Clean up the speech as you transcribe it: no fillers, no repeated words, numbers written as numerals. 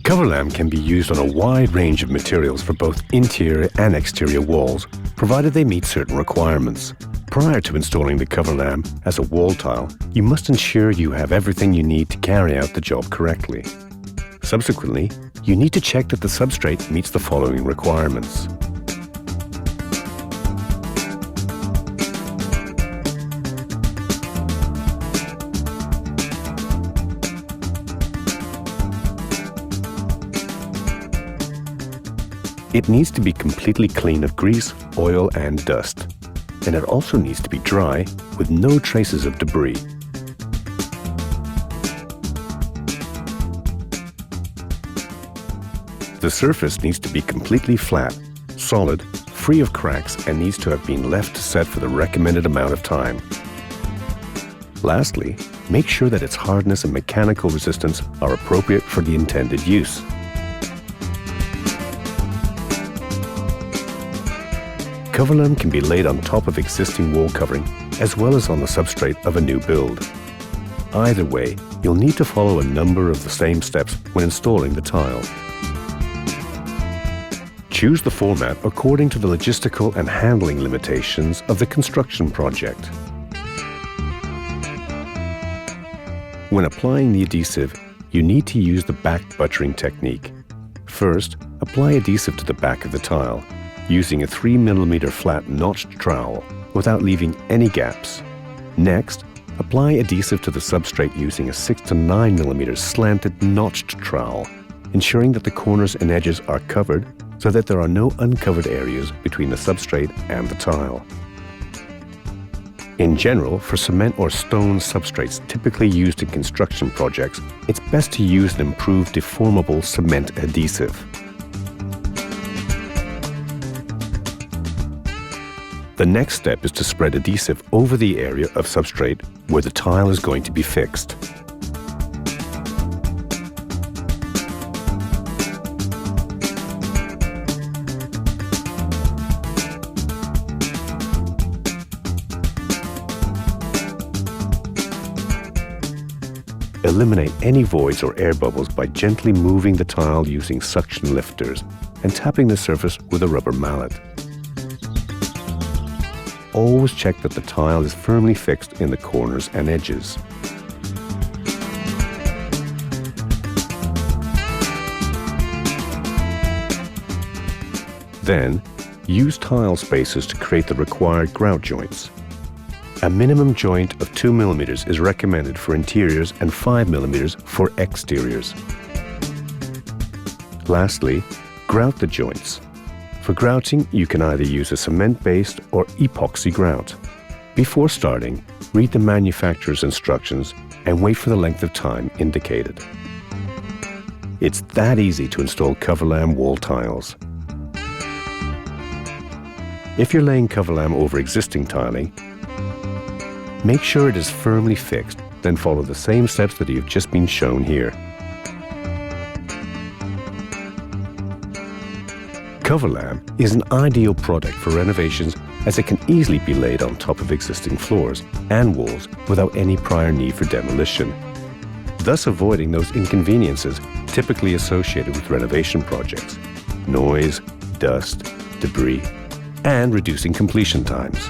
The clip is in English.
COVERLAM can be used on a wide range of materials for both interior and exterior walls, provided they meet certain requirements. Prior to installing the COVERLAM as a wall tile, you must ensure you have everything you need to carry out the job correctly. Subsequently, you need to check that the substrate meets the following requirements. It needs to be completely clean of grease, oil and dust. And it also needs to be dry with no traces of debris. The surface needs to be completely flat, solid, free of cracks, and needs to have been left to set for the recommended amount of time. Lastly, make sure that its hardness and mechanical resistance are appropriate for the intended use. COVERLAM can be laid on top of existing wall covering as well as on the substrate of a new build. Either way, you'll need to follow a number of the same steps when installing the tile. Choose the format according to the logistical and handling limitations of the construction project. When applying the adhesive, you need to use the back buttering technique. First, apply adhesive to the back of the tile, using a 3 mm flat notched trowel without leaving any gaps. Next, apply adhesive to the substrate using a 6 to 9 mm slanted notched trowel, ensuring that the corners and edges are covered so that there are no uncovered areas between the substrate and the tile. In general, for cement or stone substrates typically used in construction projects, it's best to use an improved deformable cement adhesive. The next step is to spread adhesive over the area of substrate where the tile is going to be fixed. Eliminate any voids or air bubbles by gently moving the tile using suction lifters and tapping the surface with a rubber mallet. Always check that the tile is firmly fixed in the corners and edges. Then, use tile spacers to create the required grout joints. A minimum joint of 2 mm is recommended for interiors and 5 mm for exteriors. Lastly, grout the joints. For grouting, you can either use a cement-based or epoxy grout. Before starting, read the manufacturer's instructions and wait for the length of time indicated. It's that easy to install COVERLAM wall tiles. If you're laying COVERLAM over existing tiling, make sure it is firmly fixed, then follow the same steps that you've just been shown here. COVERLAM is an ideal product for renovations as it can easily be laid on top of existing floors and walls without any prior need for demolition, thus avoiding those inconveniences typically associated with renovation projects: noise, dust, debris, and reducing completion times.